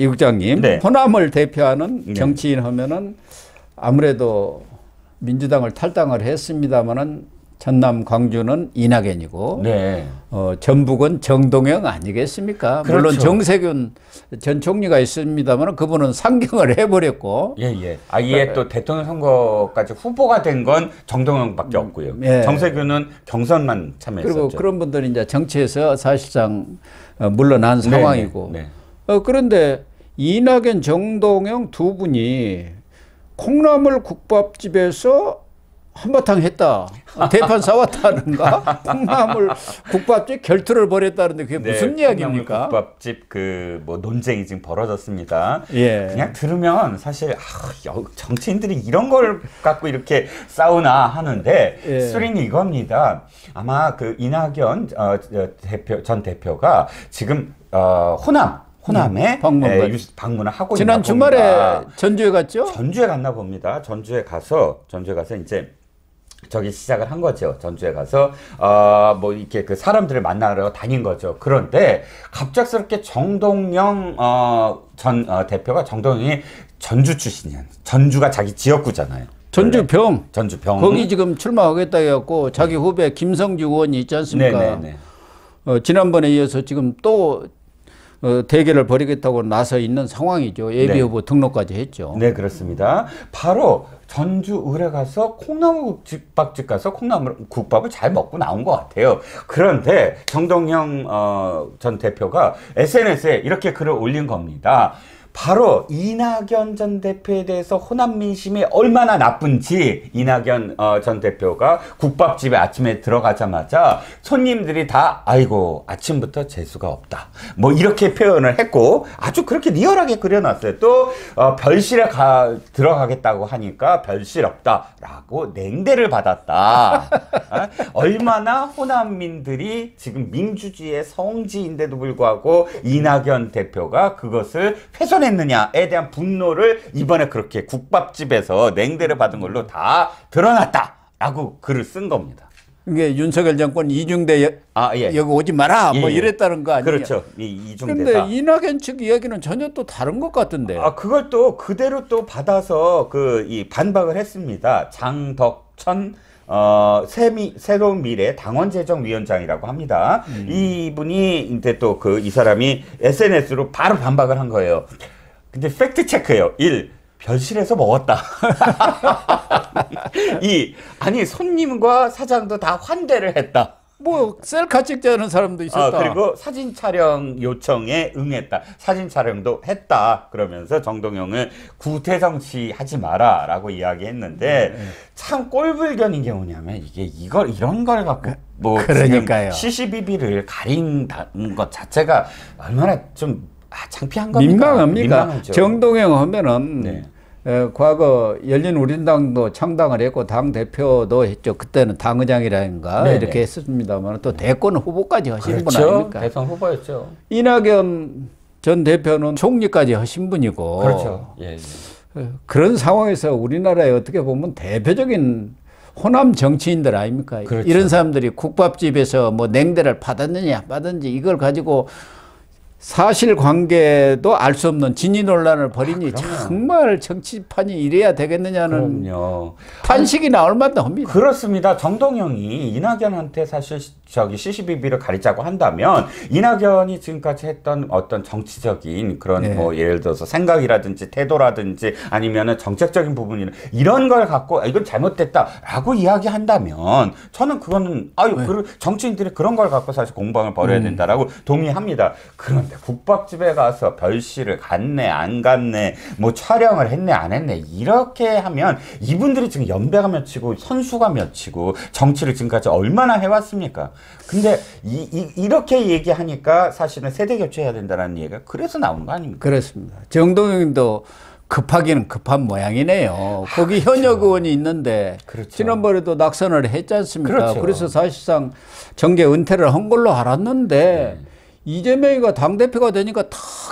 이 국장님, 네. 호남을 대표하는 네. 정치인 하면은 아무래도 민주당을 탈당을 했습니다마는 전남 광주는 이낙연이고, 네. 전북은 정동영 아니겠습니까? 그렇죠. 물론 정세균 전 총리가 있습니다만 그분은 상경을 해버렸고. 예. 아예 또 대통령 선거까지 후보가 된 건 정동영밖에 없고요. 예. 정세균은 경선만 참여했었죠. 그리고 그런 분들이 이제 정치에서 사실상 물러난 상황이고. 네. 그런데 이낙연, 정동영 두 분이 콩나물 국밥집에서 한바탕 했다. 대판 싸웠다는가? 콩나물 국밥집 결투를 벌였다는데 그게 무슨 이야기입니까? 국밥집 뭐 논쟁이 지금 벌어졌습니다. 예. 그냥 들으면 사실 정치인들이 이런 걸 갖고 이렇게 싸우나 하는데 예. 스토리는 이겁니다. 아마 그 이낙연 전 대표가 지금 호남에 방문을 하고 지난 주말에 전주에 갔죠? 전주에 갔나 봅니다. 전주에 가서 이제 저기 시작을 한 거죠. 전주에 가서 뭐 이렇게 그 사람들을 만나러 다닌 거죠. 그런데 갑작스럽게 정동영 전 대표가 정동영이 전주 출신이야. 전주가 자기 지역구잖아요. 전주병. 거기 음. 지금 출마하겠다 해갖고 자기 후배 김성주 의원이 있지 않습니까? 네네네. 지난번에 이어서 지금 또 대결을 벌이겠다고 나서 있는 상황이죠. 예비후보 등록까지 했죠. 네, 그렇습니다. 바로 전주 을에 가서 콩나물 국밥집 가서 콩나물 국밥을 잘 먹고 나온 것 같아요. 그런데 정동영 전 대표가 SNS에 이렇게 글을 올린 겁니다. 바로 이낙연 전 대표에 대해서 호남 민심이 얼마나 나쁜지 이낙연 전 대표가 국밥집에 아침에 들어가자마자 손님들이 다 아이고 아침부터 재수가 없다 뭐 이렇게 표현을 했고 아주 그렇게 리얼하게 그려놨어요. 또 별실에 들어가겠다고 하니까 별실 없다라고 냉대를 받았다. 얼마나 호남민들이 지금 민주주의의 성지인데도 불구하고 이낙연 대표가 그것을 훼손했느냐에 대한 분노를 이번에 그렇게 국밥집에서 냉대를 받은 걸로 다 드러났다라고 글을 쓴 겁니다. 이게 윤석열 정권 이중대 여기 오지 마라 뭐 이랬다는 거 아니에요? 그렇죠. 이중대다. 그런데 이낙연 측 이야기는 전혀 또 다른 것 같은데. 그걸 또 그대로 또 받아서 이 반박을 했습니다. 장덕천 새로운 미래 당원재정위원장이라고 합니다. 이분이 이제 또 이 사람이 SNS로 바로 반박을 한 거예요. 근데 팩트 체크예요. 1. 별실에서 먹었다. 2. 아니 손님과 사장도 다 환대를 했다. 뭐 셀카 찍자는 사람도 있었다. 그리고 사진 촬영 요청에 응했다. 사진 촬영도 했다. 그러면서 정동영을 구태정치 하지 마라 라고 이야기했는데 참 꼴불견인 게 뭐냐면 이런 걸 갖고 뭐 그러니까요. 시시비비를 가린 것 자체가 얼마나 좀 창피한 겁니까? 민망합니까? 민망하죠. 정동영 하면은 네. 과거 열린우리당도 창당을 했고 당대표도 했죠. 그때는 당의장이라든가 네네. 이렇게 했습니다만 또 대권 후보까지 하신 분 그렇죠. 아닙니까? 대선 후보였죠. 이낙연 전 대표는 총리까지 하신 분이고 그렇죠. 예. 그런 상황에서 우리나라에 어떻게 보면 대표적인 호남 정치인들 아닙니까? 그렇죠. 이런 사람들이 국밥집에서 뭐 냉대를 받았느냐 받았는지 이걸 가지고 사실관계도 알 수 없는 진위 논란을 벌이니 정말 정치판이 이래야 되겠느냐는 그럼요. 탄식이 나올 만도 합니다. 그렇습니다. 정동영이 이낙연한테 사실 시시비비를 가리자고 한다면 이낙연이 지금까지 했던 어떤 정치적인 그런 뭐 예를 들어서 생각이라든지 태도라든지 아니면은 정책적인 부분이나 이런 걸 갖고 이건 잘못됐다라고 이야기한다면 저는 그거는 정치인들이 그런 걸 갖고 사실 공방을 벌여야 된다라고 동의합니다. 그런데 국밥집에 가서 별실을 갔네 안 갔네 뭐 촬영을 했네 안 했네 이렇게 하면 이분들이 지금 연배가 몇이고 선수가 몇이고 정치를 지금까지 얼마나 해왔습니까? 근데 이렇게 얘기하니까 사실은 세대 교체해야 된다는 얘기가 그래서 나오는 거 아닙니까? 그렇습니다. 정동영도 급하기는 급한 모양이네요. 거기 현역 의원이 있는데 그렇죠. 지난번에도 낙선을 했지 않습니까? 그렇죠. 그래서 사실상 정계 은퇴를 한 걸로 알았는데 이재명이가 당대표가 되니까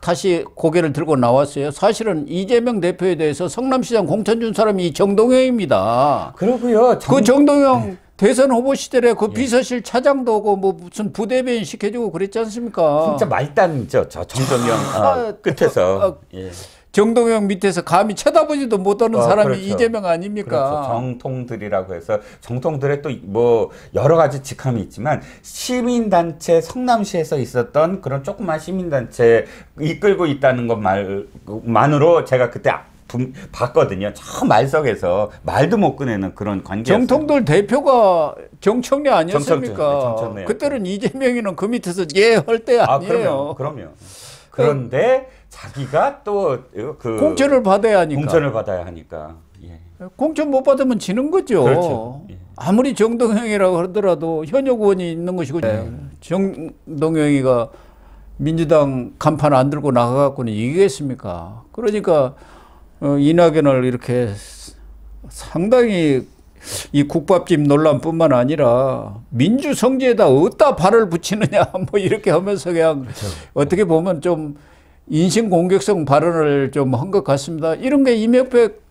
다시 고개를 들고 나왔어요. 사실은 이재명 대표에 대해서 성남시장 공천 준 사람이 정동영입니다. 그러고요. 그 정동영 대선 후보 시절에 그 비서실 차장도 오고 뭐 무슨 부대변인 시켜주고 그랬지 않습니까? 진짜 말단이죠. 저 정동영 끝에서. 예. 정동영 밑에서 감히 쳐다보지도 못하는 사람이 그렇죠. 이재명 아닙니까? 그렇죠. 정통들이라고 해서 정통들의 또 뭐 여러 가지 직함이 있지만 시민단체 성남시에서 있었던 그런 조그만 시민단체 이끌고 있다는 것만으로 제가 그때 봤거든요. 저 말석에서 말도 못 꺼내는 그런 관계였어요. 정통들 대표가 정청래 아니었습니까? 정청래. 그때는 이재명이는 그 밑에서 할 때 아니에요. 그럼요. 그런데 자기가 또 그 공천을 받아야 하니까. 공천을 받아야 하니까. 예. 공천 못 받으면 지는 거죠. 그렇죠. 예. 아무리 정동영이라고 하더라도 현역 의원이 있는 것이고 정동영이가 민주당 간판 안 들고 나가갖고는 이기겠습니까? 그러니까 이낙연을 이렇게 상당히 이 국밥집 논란뿐만 아니라 민주성지에다 어디다 발을 붙이느냐 뭐 이렇게 하면서 그냥 그렇죠. 어떻게 보면 좀 인신공격성 발언을 좀 한 것 같습니다. 이런 게 이명박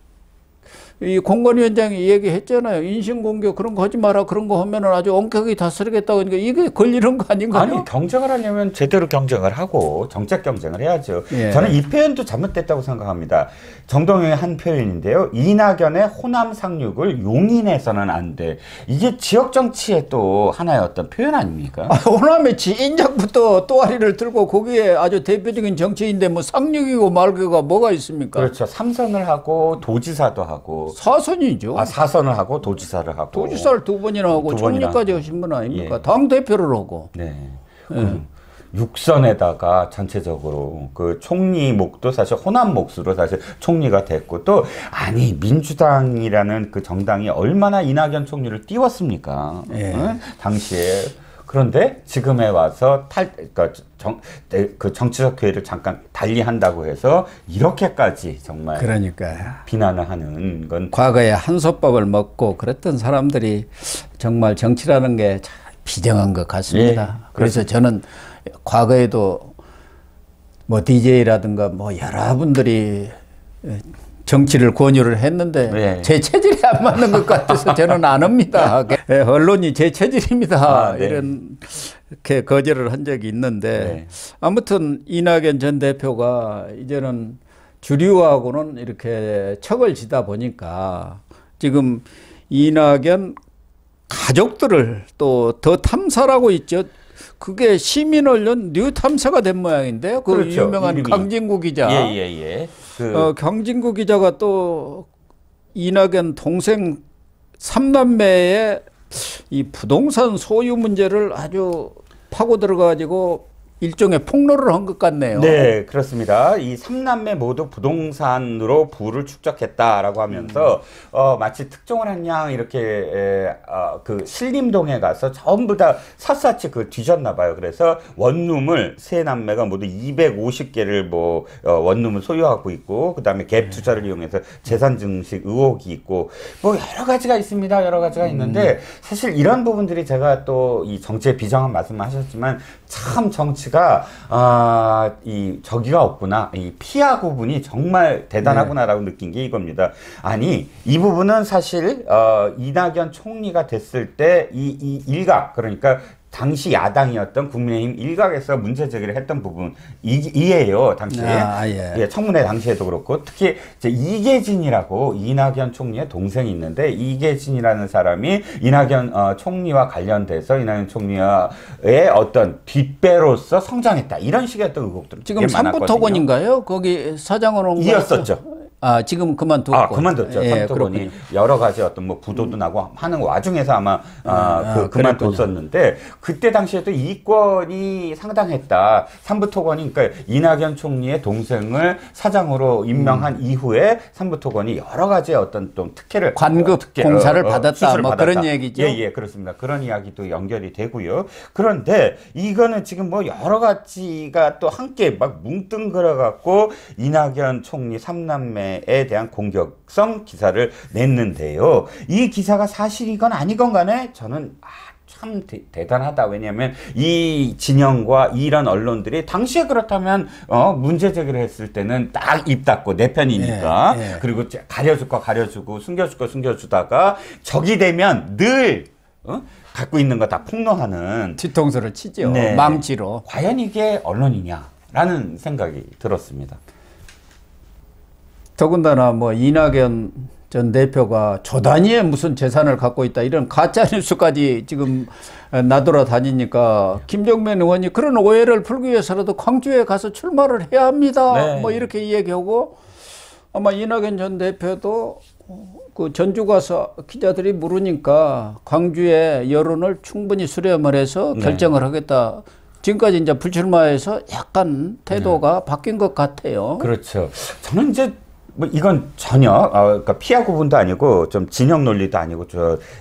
이 공관위원장이 얘기했잖아요. 인신공격 그런 거 하지 마라. 그런 거 하면은 아주 엄격하게 다스리겠다고 하니까 이게 걸리는 거 아닌가요? 아니 경쟁을 하려면 제대로 경쟁을 하고 정책 경쟁을 해야죠. 예. 저는 이 표현도 잘못됐다고 생각합니다. 정동영의 한 표현인데요. 이낙연의 호남 상륙을 용인해서는 안 돼. 이게 지역 정치의 또 하나의 어떤 표현 아닙니까? 호남의 지인작부터 또아리를 들고 거기에 아주 대표적인 정치인데 뭐 상륙이고 말고가 뭐가 있습니까? 그렇죠. 삼선을 하고 도지사도 하고 사선이죠. 사선을 하고 도지사를 하고 도지사를 두 번이나 하고 두 번이나 총리까지 하신 분 아닙니까? 예. 당 대표를 하고. 네. 육선에다가 전체적으로 그 총리 몫도 사실 호남 몫으로 사실 총리가 됐고 또 아니 민주당이라는 그 정당이 얼마나 이낙연 총리를 띄웠습니까? 예. 응? 당시에. 그런데 지금에 와서 그러니까 그 정치적 기회를 잠깐 달리한다고 해서 이렇게까지 정말 그러니까 비난을 하는 건 과거에 한솥밥을 먹고 그랬던 사람들이 정말 정치라는 게 참 비정한 것 같습니다. 예, 그래서 저는 과거에도 뭐 DJ라든가 뭐 여러분들이 정치를 권유를 했는데 네. 제 체질이 안 맞는 것 같아서 저는 안 합니다. 예, 언론이 제 체질입니다. 네. 이렇게 거절을 한 적이 있는데 네. 아무튼 이낙연 전 대표가 이제는 주류하고는 이렇게 척을 지다 보니까 지금 이낙연 가족들을 또 더 탐사하고 있죠. 그게 시민언론 뉴탐사가 된 모양인데요. 그 그렇죠. 유명한 이름이. 강진구 기자. 예. 강진구 기자가 또 이낙연 동생 삼남매의 이 부동산 소유 문제를 아주 파고 들어가지고 일종의 폭로를 한 것 같네요. 네, 그렇습니다. 이 삼남매 모두 부동산으로 부를 축적했다라고 하면서 마치 특종을 한 양 이렇게 그 신림동에 가서 전부 다 샅샅이 그 뒤졌나 봐요. 그래서 원룸을 세 남매가 모두 250개를 뭐 원룸을 소유하고 있고 그다음에 갭 투자를 이용해서 재산 증식 의혹이 있고 뭐 여러 가지가 있습니다. 여러 가지가 있는데 사실 이런 부분들이 제가 또 이 정치의 비정한 말씀을 하셨지만 참 정치가 이 저기가 없구나. 이 피하 구분이 정말 대단하구나라고 느낀 게 이겁니다. 아니 이 부분은 사실 이낙연 총리가 됐을 때 이 일각 그러니까 당시 야당이었던 국민의힘 일각에서 문제 제기를 했던 부분이에요. 당시에. 예, 청문회 당시에도 그렇고 특히 이제 이계진이라고 이낙연 총리의 동생이 있는데 이계진이라는 사람이 이낙연 총리와 관련돼서 이낙연 총리의 어떤 뒷배로서 성장했다. 이런 식의 어떤 의혹들은 지금 삼부토건인가요? 거기 사장으로 온 이었었죠. 지금 그만뒀고. 그만뒀죠. 예, 삼부토건이 여러 가지 어떤 뭐 부도도 나고 하는 와중에서 아마 그만뒀었는데 그때 당시에도 이권이 상당했다. 삼부토건이 그러니까 이낙연 총리의 동생을 사장으로 임명한 이후에 삼부토건이 여러 가지의 어떤 좀 특혜를 관급 공사를 받았다. 뭐 받았다. 그런 얘기죠. 예, 그렇습니다. 그런 이야기도 연결이 되고요. 그런데 이거는 지금 뭐 여러 가지가 또 함께 막 뭉뚱그려 갖고 이낙연 총리 삼남매에 대한 공격성 기사를 냈는데요. 이 기사가 사실이건 아니건 간에 저는 참 대단하다. 왜냐하면 이 진영과 이런 언론들이 당시에 그렇다면 문제 제기를 했을 때는 딱 입 닫고 내 편이니까 그리고 가려줄 거 가려주고 숨겨줄 거 숨겨주다가 적이 되면 늘 갖고 있는 거 다 폭로하는 뒤통수를 치죠. 네. 망치로. 과연 이게 언론이냐라는 생각이 들었습니다. 더군다나 뭐 이낙연 전 대표가 조 단위의 무슨 재산을 갖고 있다 이런 가짜 뉴스까지 지금 나돌아 다니니까 김정민 의원이 그런 오해를 풀기 위해서라도 광주에 가서 출마를 해야 합니다. 네. 뭐 이렇게 얘기하고 아마 이낙연 전 대표도 그 전주 가서 기자들이 물으니까 광주의 여론을 충분히 수렴을 해서 결정을 하겠다. 지금까지 이제 불출마해서 약간 태도가 바뀐 것 같아요. 그렇죠. 저는 이제 뭐 이건 전혀 그러니까 피하 구분도 아니고 좀 진영 논리도 아니고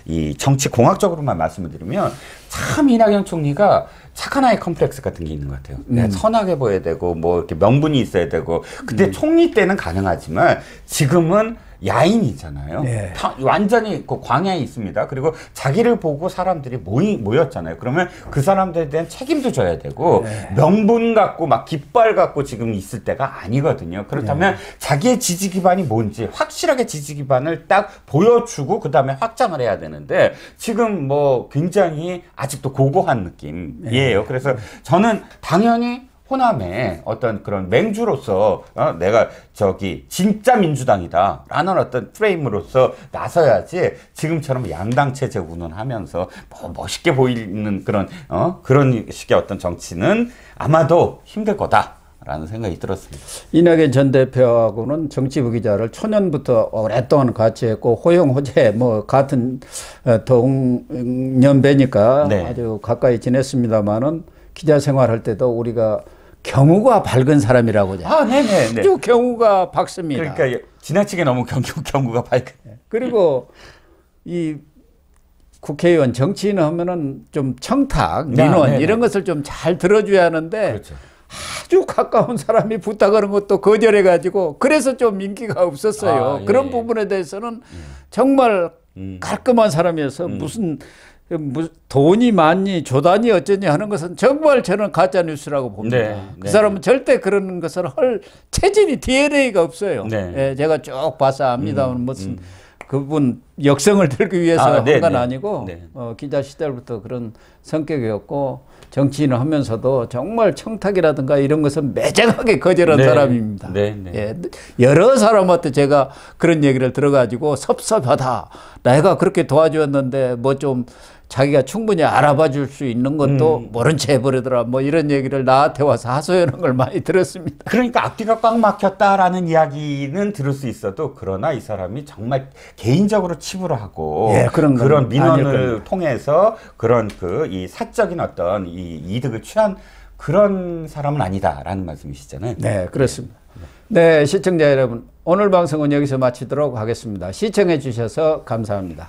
이 정치 공학적으로만 말씀을 드리면 참 이낙연 총리가 착한 아이 컴플렉스 같은 게 있는 것 같아요. 내가 선하게 보여야 되고 뭐 이렇게 명분이 있어야 되고 그때 총리 때는 가능하지만 지금은 야인이잖아요. 네. 완전히 그 광야에 있습니다. 그리고 자기를 보고 사람들이 모였잖아요. 그러면 그 사람들에 대한 책임도 져야 되고 명분 갖고 막 깃발 갖고 지금 있을 때가 아니거든요. 그렇다면 자기의 지지 기반이 뭔지 확실하게 지지 기반을 딱 보여주고 그 다음에 확장을 해야 되는데 지금 뭐 굉장히 아직도 고고한 느낌이에요. 그래서 저는 당연히 호남의 어떤 그런 맹주로서 내가 저기 진짜 민주당이다 라는 어떤 프레임으로서 나서야지 지금처럼 양당 체제 운운하면서 뭐 멋있게 보이는 그런 그런 식의 어떤 정치는 아마도 힘들 거다 라는 생각이 들었습니다. 이낙연 전 대표하고는 정치부 기자를 초년부터 오랫동안 같이 했고 호영호재 뭐 같은 동년배니까 네. 아주 가까이 지냈습니다마는 기자 생활할 때도 우리가 경우가 밝은 사람이라고 네네. 아주 경우가 밝습니다. 그러니까 지나치게 너무 경구가 밝은. 그리고 이 국회의원 정치인 하면은 좀 청탁, 민원 네네. 이런 것을 좀 잘 들어줘야 하는데 그렇죠. 아주 가까운 사람이 부탁하는 것도 거절해가지고 그래서 좀 인기가 없었어요. 예. 그런 부분에 대해서는 정말 깔끔한 사람이어서 무슨 돈이 많니 조단이 어쩌니 하는 것은 정말 저는 가짜 뉴스라고 봅니다. 네, 그 네. 사람은 절대 그런 것을 할 체질이 DNA가 없어요. 네. 예, 제가 쭉 봐서 압니다만 무슨 그분 역성을 들기 위해서 한 네, 건 네. 아니고 네. 기자 시절부터 그런 성격이었고 정치인을 하면서도 정말 청탁이라든가 이런 것은 매정하게 거절한 네. 사람입니다. 네, 네. 예, 여러 사람한테 제가 그런 얘기를 들어가지고 섭섭하다. 내가 그렇게 도와주었는데 뭐 좀 자기가 충분히 알아봐 줄 수 있는 것도 모른 채 해버리더라. 뭐 이런 얘기를 나한테 와서 하소연한 걸 많이 들었습니다. 그러니까 앞뒤가 꽉 막혔다라는 이야기는 들을 수 있어도 그러나 이 사람이 정말 개인적으로 치부를 하고 예, 그런 민원을 통해서 그런 그 이 사적인 어떤 이 이득을 취한 그런 사람은 아니다라는 말씀이시잖아요. 네, 그렇습니다. 네, 시청자 여러분, 오늘 방송은 여기서 마치도록 하겠습니다. 시청해 주셔서 감사합니다.